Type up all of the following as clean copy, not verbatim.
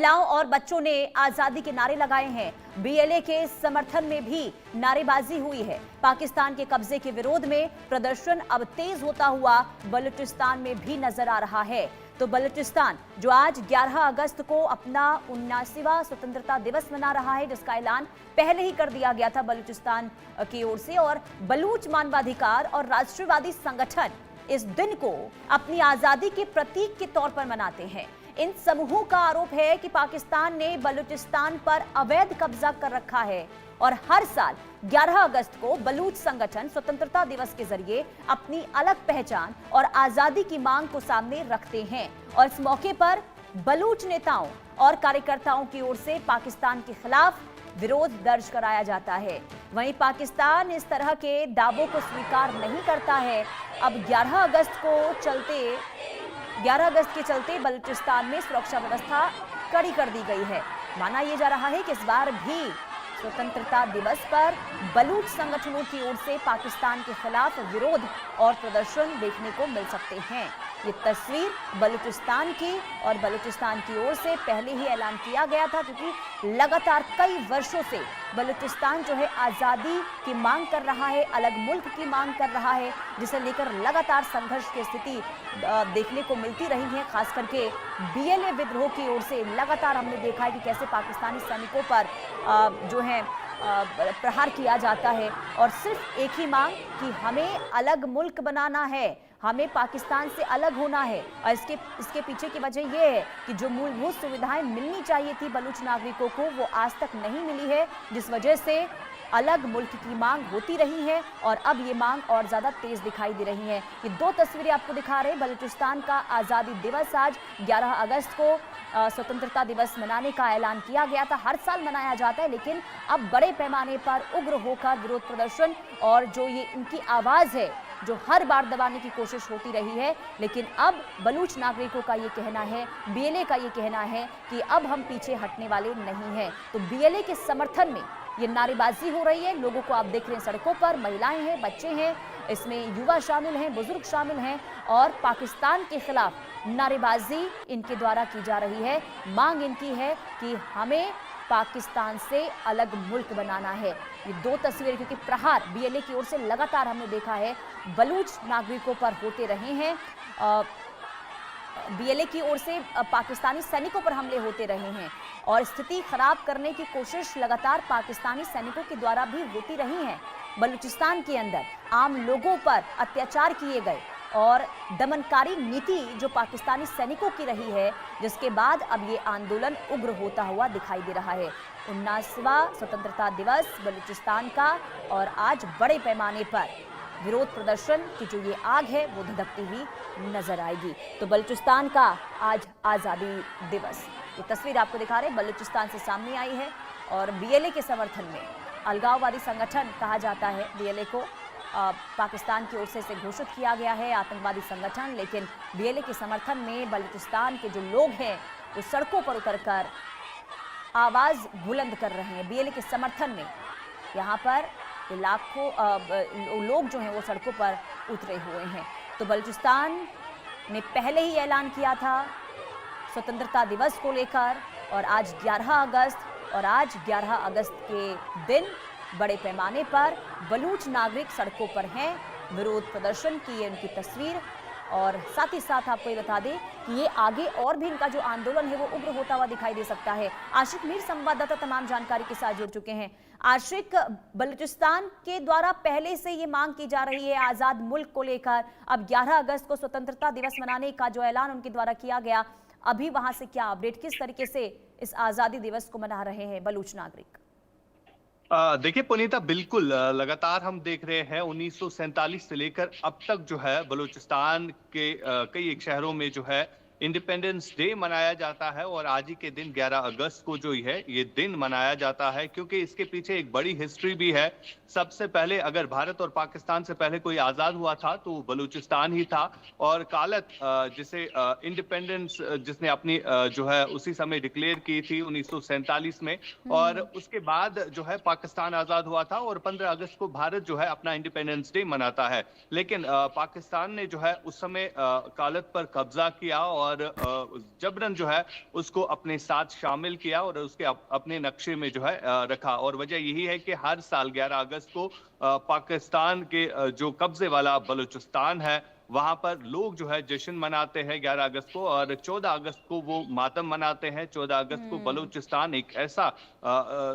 महिलाओं और बच्चों ने आजादी के नारे लगाए हैं। बीएलए के समर्थन में भी नारेबाजी हुई है। पाकिस्तान के कब्जे के विरोध में प्रदर्शन अब तेज होता हुआ बलूचिस्तान में भी नजर आ रहा है। तो बलूचिस्तान जो आज 11 अगस्त को अपना 79वां स्वतंत्रता दिवस मना रहा है, जिसका ऐलान पहले ही कर दिया गया था बलूचिस्तान की ओर से, और बलूच मानवाधिकार और राष्ट्रवादी संगठन इस दिन को अपनी आजादी के प्रतीक के तौर पर मनाते हैं। इन समूहों का आरोप है कि पाकिस्तान ने बलूचिस्तान पर अवैध कब्जा कर रखा है और हर साल 11 अगस्त को बलूच संगठन स्वतंत्रता दिवस के जरिए अपनी अलग पहचान और आजादी की मांग को सामने रखते हैं। और इस मौके पर बलूच नेताओं और कार्यकर्ताओं की ओर से पाकिस्तान के खिलाफ विरोध दर्ज कराया जाता है। वहीं पाकिस्तान इस तरह के दावों को स्वीकार नहीं करता है। अब 11 अगस्त के चलते बलूचिस्तान में सुरक्षा व्यवस्था कड़ी कर दी गई है। माना यह जा रहा है कि इस बार भी स्वतंत्रता दिवस पर बलूच संगठनों की ओर से पाकिस्तान के खिलाफ विरोध और प्रदर्शन देखने को मिल सकते हैं। ये तस्वीर बलूचिस्तान की, और बलूचिस्तान की ओर से पहले ही ऐलान किया गया था, क्योंकि लगातार कई वर्षों से बलूचिस्तान जो है आज़ादी की मांग कर रहा है, अलग मुल्क की मांग कर रहा है, जिसे लेकर लगातार संघर्ष की स्थिति देखने को मिलती रही है। खास करके बीएलए विद्रोह की ओर से लगातार हमने देखा है कि कैसे पाकिस्तानी सैनिकों पर जो है प्रहार किया जाता है, और सिर्फ एक ही मांग कि हमें अलग मुल्क बनाना है, हमें पाकिस्तान से अलग होना है। और इसके पीछे की वजह यह है कि जो मूलभूत सुविधाएं मिलनी चाहिए थी बलूच नागरिकों को, वो आज तक नहीं मिली है, जिस वजह से अलग मुल्क की मांग होती रही है और अब ये मांग और ज्यादा तेज दिखाई दे रही है। ये दो तस्वीरें आपको दिखा रहे हैं। बलूचिस्तान का आज़ादी दिवस आज 11 अगस्त को स्वतंत्रता दिवस मनाने का ऐलान किया गया था। हर साल मनाया जाता है, लेकिन अब बड़े पैमाने पर उग्र होकर विरोध प्रदर्शन और जो ये इनकी आवाज है जो हर बार दबाने की कोशिश होती रही है, लेकिन अब बलूच नागरिकों का ये कहना है, बीएलए का ये कहना है कि अब हम पीछे हटने वाले नहीं हैं। तो बीएलए के समर्थन में ये नारेबाजी हो रही है। लोगों को आप देख रहे हैं सड़कों पर, महिलाएं हैं, बच्चे हैं, इसमें युवा शामिल हैं, बुजुर्ग शामिल हैं, और पाकिस्तान के खिलाफ नारेबाजी इनके द्वारा की जा रही है। मांग इनकी है कि हमें पाकिस्तान से अलग मुल्क बनाना है। ये दो तस्वीरें, क्योंकि प्रहार बीएलए की ओर से लगातार हमने देखा है बलूच नागरिकों पर होते रहे हैं। बीएलए की ओर से पाकिस्तानी सैनिकों पर हमले होते रहे हैं और स्थिति खराब करने की कोशिश लगातार पाकिस्तानी सैनिकों के द्वारा भी होती रही है। बलूचिस्तान के अंदर आम लोगों पर अत्याचार किए गए और दमनकारी नीति जो पाकिस्तानी सैनिकों की रही है, जिसके बाद अब ये आंदोलन उग्र होता हुआ दिखाई दे रहा है। 79वां स्वतंत्रता दिवस बलूचिस्तान का, और आज बड़े पैमाने पर विरोध प्रदर्शन की जो ये आग है वो धधकती हुई नजर आएगी। तो बलूचिस्तान का आज आज़ादी दिवस, ये तस्वीर आपको दिखा रहे हैं, बलूचिस्तान से सामने आई है। और बीएलए के समर्थन में, अलगाववादी संगठन कहा जाता है बीएलए को, पाकिस्तान की ओर से इसे घोषित किया गया है आतंकवादी संगठन, लेकिन बीएलए के समर्थन में बलूचिस्तान के जो लोग हैं वो सड़कों पर उतरकर आवाज बुलंद कर रहे हैं। बीएलए के समर्थन में यहाँ पर लाखों लोग जो हैं वो सड़कों पर उतरे हुए हैं। तो बलूचिस्तान ने पहले ही ऐलान किया था स्वतंत्रता दिवस को लेकर, और आज 11 अगस्त, और आज 11 अगस्त के दिन बड़े पैमाने पर बलूच नागरिक सड़कों पर हैं। विरोध प्रदर्शन की है उनकी तस्वीर, और साथ ही साथ आपको ये बता दें कि ये आगे और भी इनका जो आंदोलन है वो उग्र होता हुआ दिखाई दे सकता है। आशिक मीर संवाददाता तमाम जानकारी के साथ जुड़ चुके हैं। आशिक, बलूचिस्तान के द्वारा पहले से ये मांग की जा रही है आजाद मुल्क को लेकर, अब 11 अगस्त को स्वतंत्रता दिवस मनाने का जो ऐलान उनके द्वारा किया गया, अभी वहां से क्या अपडेट, किस तरीके से इस आजादी दिवस को मना रहे हैं बलूच नागरिक? देखिए पुनीता, बिल्कुल लगातार हम देख रहे हैं 1947 से लेकर अब तक जो है बलूचिस्तान के कई एक शहरों में जो है इंडिपेंडेंस डे मनाया जाता है, और आज ही के दिन 11 अगस्त को जो है ये दिन मनाया जाता है, क्योंकि इसके पीछे एक बड़ी हिस्ट्री भी है। सबसे पहले अगर भारत और पाकिस्तान से पहले कोई आज़ाद हुआ था तो बलूचिस्तान ही था, और कालत जिसे इंडिपेंडेंस जिसने अपनी जो है उसी समय डिक्लेयर की थी 1947 में, और उसके बाद जो है पाकिस्तान आज़ाद हुआ था, और 15 अगस्त को भारत जो है अपना इंडिपेंडेंस डे मनाता है। लेकिन पाकिस्तान ने जो है उस समय कालत पर कब्जा किया और और जबरन जो है उसको अपने साथ शामिल किया और उसके अपने नक्शे में जो है रखा। और वजह यही है कि हर साल 11 अगस्त को पाकिस्तान के जो कब्जे वाला बलूचिस्तान है वहां पर लोग जो है जश्न मनाते हैं 11 अगस्त को, और 14 अगस्त को वो मातम मनाते हैं। 14 अगस्त को बलूचिस्तान एक ऐसा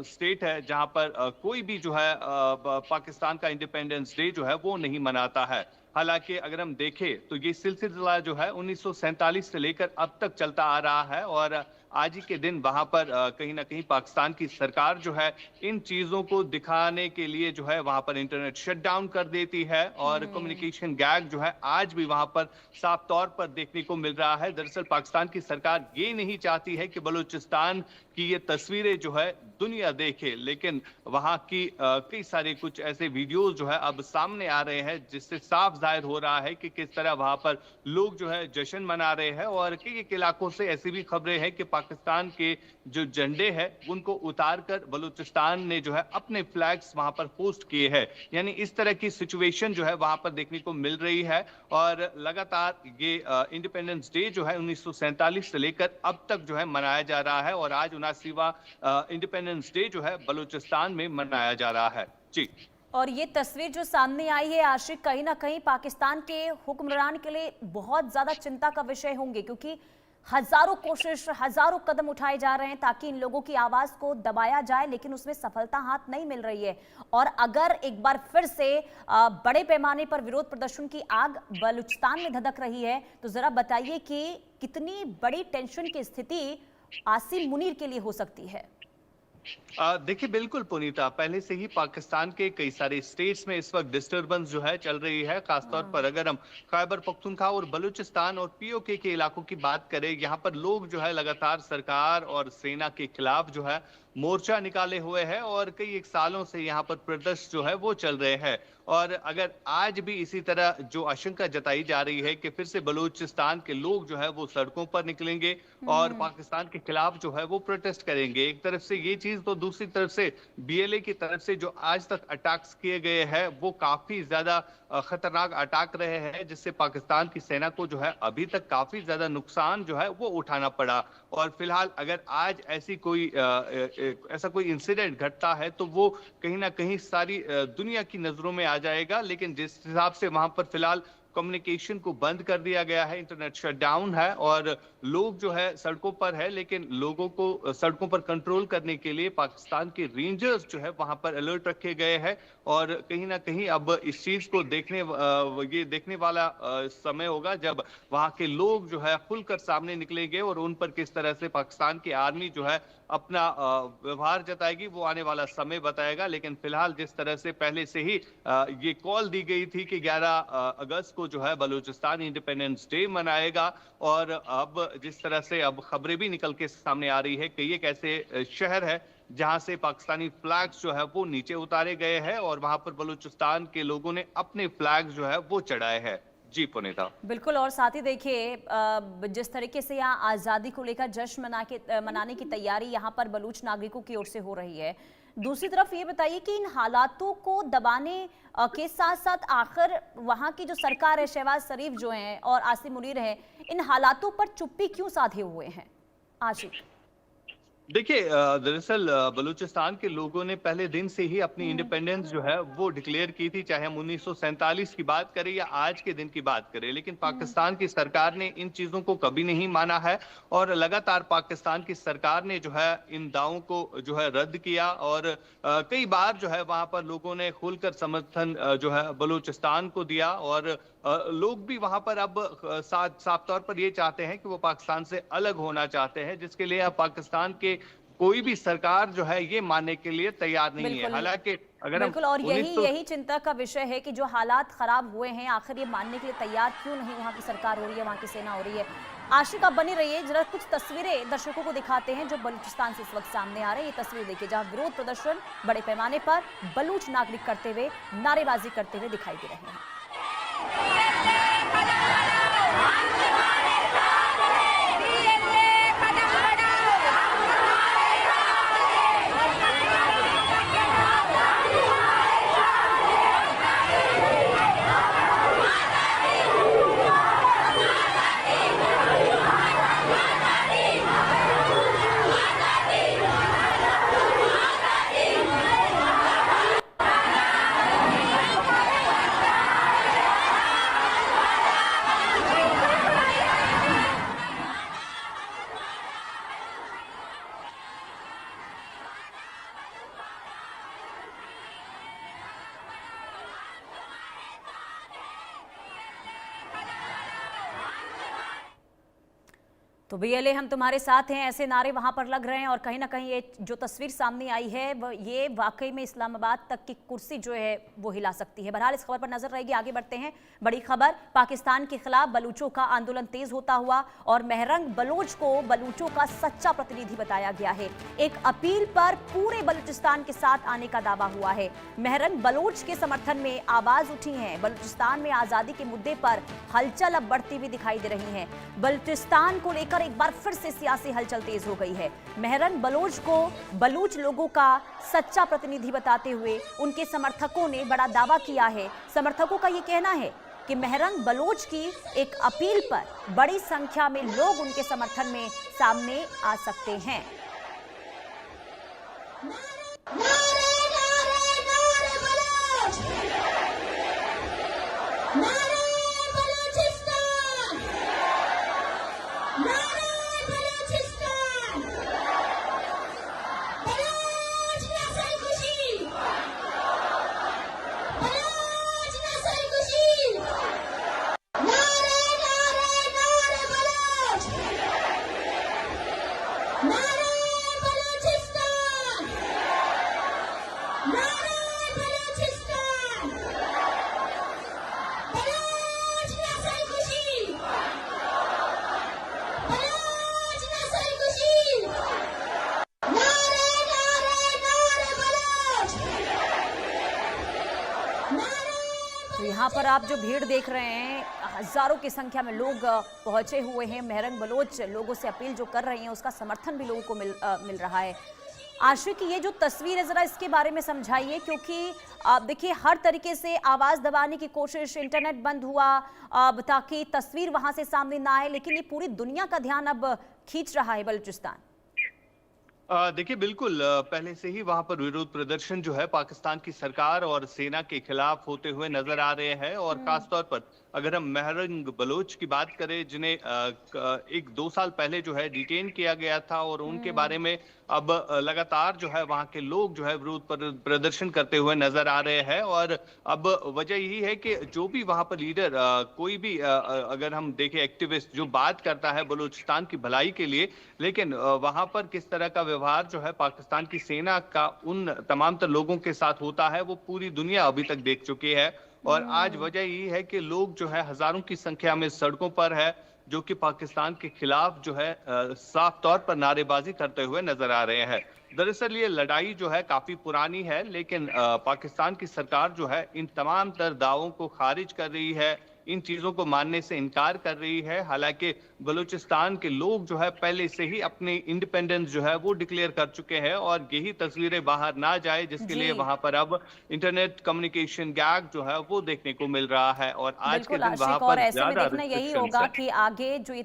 स्टेट है जहां पर कोई भी जो है पाकिस्तान का इंडिपेंडेंस डे जो है वो नहीं मनाता है। हालांकि अगर हम देखें तो ये सिलसिला जो है 1947 से लेकर अब तक चलता आ रहा है, और आज ही के दिन वहां पर कहीं ना कहीं पाकिस्तान की सरकार जो है इन चीजों को दिखाने के लिए जो है वहां पर इंटरनेट शट डाउन कर देती है, और कम्युनिकेशन गैग जो है आज भी वहां पर साफ तौर पर देखने को मिल रहा है। दरअसल पाकिस्तान की सरकार ये नहीं चाहती है कि बलूचिस्तान की ये तस्वीरें जो है दुनिया देखे, लेकिन वहां की कई सारे कुछ ऐसे वीडियोस जो है अब सामने आ रहे हैं जिससे साफ जाहिर हो रहा है कि किस तरह वहां पर लोग जो है जश्न मना रहे हैं। और कई इलाकों से ऐसी भी खबरें हैं कि पाकिस्तान के जो झंडे हैं उनको उतार कर बलूचिस्तान ने जो है अपने फ्लैग्स वहां पर पोस्ट किए हैं। यानी इस तरह की सिचुएशन जो है वहां पर देखने को मिल रही है, और लगातार ये इंडिपेंडेंस डे जो है 1947 से लेकर अब तक जो है मनाया जा रहा है, और आज 79वां इंडिपेंडेंस डे जो है बलूचिस्तान में मनाया जा रहा है। जी। और ये तस्वीर जो सामने आई है आशिक, कहीं ना कहीं पाकिस्तान के हुक्मरान के लिए बहुत ज्यादा चिंता का विषय होंगे, क्योंकि हजारों कोशिश, हजारों कदम उठाए जा रहे हैं ताकि इन लोगों की आवाज को दबाया जाए, लेकिन उसमें सफलता हाथ नहीं मिल रही है। और अगर एक बार फिर से बड़े पैमाने पर विरोध प्रदर्शन की आग बलूचिस्तान में धधक रही है, तो जरा बताइए कि कितनी बड़ी टेंशन की स्थिति आसिम मुनीर के लिए हो सकती है। देखिए बिल्कुल पुनीता, पहले से ही पाकिस्तान के कई सारे स्टेट्स में इस वक्त डिस्टर्बेंस जो है चल रही है। खासतौर पर अगर हम खैबर पख्तूनख्वा और बलूचिस्तान और पीओके के इलाकों की बात करें, यहाँ पर लोग जो है लगातार सरकार और सेना के खिलाफ जो है मोर्चा निकाले हुए हैं, और कई एक सालों से यहाँ पर प्रदर्शन जो है वो चल रहे हैं। और अगर आज भी इसी तरह जो आशंका जताई जा रही है कि फिर से बलूचिस्तान के लोग जो है वो सड़कों पर निकलेंगे और पाकिस्तान के खिलाफ जो है वो प्रोटेस्ट करेंगे, एक तरफ से ये चीज, तो दूसरी तरफ से बीएलए की तरफ से जो आज तक अटैक्स किए गए हैं वो काफी ज्यादा खतरनाक अटैक रहे हैं, जिससे पाकिस्तान की सेना को जो है अभी तक काफी ज्यादा नुकसान जो है वो उठाना पड़ा। और फिलहाल अगर आज ऐसा कोई इंसिडेंट घटता है तो वो कहीं ना कहीं सारी दुनिया की नजरों में आ जाएगा। लेकिन जिस हिसाब से वहां पर फिलहाल कम्युनिकेशन को बंद कर दिया गया है, इंटरनेट शटडाउन है और लोग जो है सड़कों पर है, लेकिन लोगों को सड़कों पर कंट्रोल करने के लिए पाकिस्तान के रेंजर्स जो है वहां पर अलर्ट रखे गए हैं। और कहीं ना कहीं अब इस चीज को ये देखने वाला समय होगा जब वहां के लोग जो है खुलकर सामने निकलेंगे और उन पर किस तरह से पाकिस्तान की आर्मी जो है अपना व्यवहार जताएगी, वो आने वाला समय बताएगा। लेकिन फिलहाल जिस तरह से पहले से ही ये कॉल दी गई थी कि 11 अगस्त को जो है बलूचिस्तान इंडिपेंडेंस डे मनाएगा, और अब जिस तरह से अब खबरें भी निकल के सामने आ रही है कि एक ऐसे शहर है जहां से पाकिस्तानी फ्लैग्स जो है वो नीचे उतारे गए हैं और वहां पर बलूचिस्तान के लोगों ने अपने फ्लैग्स जो है वो चढ़ाए हैं। जी पुनीता, बिल्कुल। और साथ ही देखिए जिस तरीके से यहाँ आज़ादी को लेकर जश्न मनाने की तैयारी यहाँ पर बलूच नागरिकों की ओर से हो रही है, दूसरी तरफ ये बताइए कि इन हालातों को दबाने के साथ साथ आखिर वहाँ की जो सरकार है, शहबाज शरीफ जो हैं और आसिम मुनीर हैं, इन हालातों पर चुप्पी क्यों साधे हुए हैं? आशिक, देखिए दरअसल बलूचिस्तान के लोगों ने पहले दिन से ही अपनी इंडिपेंडेंस जो है वो डिक्लेयर की थी, चाहे हम 1947 की बात करें या आज के दिन की बात करें। लेकिन पाकिस्तान की सरकार ने इन चीजों को कभी नहीं माना है और लगातार पाकिस्तान की सरकार ने जो है इन दावों को जो है रद्द किया, और कई बार जो है वहां पर लोगों ने खुलकर समर्थन जो है बलूचिस्तान को दिया, और लोग भी वहां पर अब साफ तौर पर ये चाहते हैं कि वो पाकिस्तान से अलग होना चाहते हैं, जिसके लिए अब पाकिस्तान के कोई भी सरकार जो है ये मानने के लिए तैयार नहीं है। हालांकि अगर बिल्कुल, और यही चिंता का विषय है कि जो हालात खराब हुए हैं आखिर ये मानने के लिए तैयार क्यों नहीं वहां की सरकार हो रही है, वहां की सेना हो रही है। आशिक, आप बनी रहिए, जरा कुछ तस्वीरें दर्शकों को दिखाते हैं जो बलूचिस्तान से इस वक्त सामने आ रहे हैं। ये तस्वीर देखिए जहां विरोध प्रदर्शन बड़े पैमाने पर बलूच नागरिक करते हुए, नारेबाजी करते हुए दिखाई दे रहे हैं। तो बीएलए हम तुम्हारे साथ हैं, ऐसे नारे वहां पर लग रहे हैं और कहीं ना कहीं ये जो तस्वीर सामने आई है ये वाकई में इस्लामाबाद तक की कुर्सी जो है वो हिला सकती है। बहरहाल इस खबर पर नजर रहेगी। आगे बढ़ते हैं। बड़ी खबर, पाकिस्तान के खिलाफ बलूचों का आंदोलन तेज होता हुआ और महरंग बलोच को बलूचों का सच्चा प्रतिनिधि बताया गया है। एक अपील पर पूरे बलूचिस्तान के साथ आने का दावा हुआ है। महरंग बलोच के समर्थन में आवाज उठी है। बलूचिस्तान में आजादी के मुद्दे पर हलचल अब बढ़ती हुई दिखाई दे रही है। बलूचिस्तान को लेकर एक बार फिर से सियासी हलचल तेज हो गई है। महरंग बलोच को बलूच लोगों का सच्चा प्रतिनिधि बताते हुए उनके समर्थकों ने बड़ा दावा किया है। समर्थकों का यह कहना है कि महरंग बलोच की एक अपील पर बड़ी संख्या में लोग उनके समर्थन में सामने आ सकते हैं। तो यहाँ पर आप जो भीड़ देख रहे हैं, हजारों की संख्या में लोग पहुंचे हुए हैं। महरंग बलोच लोगों से अपील जो कर रही हैं उसका समर्थन भी लोगों को मिल रहा है। आशिक, ये जो तस्वीर है जरा इसके बारे में समझाइए, क्योंकि आप देखिए हर तरीके से आवाज दबाने की कोशिश, इंटरनेट बंद हुआ ताकि तस्वीर वहां से सामने ना आए, लेकिन ये पूरी दुनिया का ध्यान अब खींच रहा है बलूचिस्तान। देखिए बिल्कुल, पहले से ही वहां पर विरोध प्रदर्शन जो है पाकिस्तान की सरकार और सेना के खिलाफ होते हुए नजर आ रहे हैं। और खासतौर पर अगर हम महरंग बलोच की बात करें, जिन्हें 1-2 साल पहले जो है डिटेन किया गया था और उनके बारे में अब लगातार जो है वहां के लोग जो है विरोध प्रदर्शन करते हुए नजर आ रहे हैं। और अब वजह यही है कि जो भी वहां पर लीडर, कोई भी अगर हम देखें एक्टिविस्ट जो बात करता है बलूचिस्तान की भलाई के लिए, लेकिन वहां पर किस तरह का व्यवहार जो है पाकिस्तान की सेना का उन तमाम तर लोगों के साथ होता है वो पूरी दुनिया अभी तक देख चुकी है। और आज वजह यही है कि लोग जो है हजारों की संख्या में सड़कों पर है, जो कि पाकिस्तान के खिलाफ जो है साफ तौर पर नारेबाजी करते हुए नजर आ रहे हैं। दरअसल ये लड़ाई जो है काफी पुरानी है, लेकिन पाकिस्तान की सरकार जो है इन तमाम तर दावों को खारिज कर रही है, इन चीजों को मानने से इनकार कर रही है। हालांकि बलूचिस्तान के लोग जो है पहले से ही अपनी इंडिपेंडेंस जो है वो डिक्लेयर कर चुके हैं और यही तस्वीरें बाहर ना जाए, जिसके लिए वहां पर अब इंटरनेट कम्युनिकेशन गैप जो है वो देखने को मिल रहा है। और आज के दिन वहां पर ऐसे में देखना यही होगा कि आगे जो ये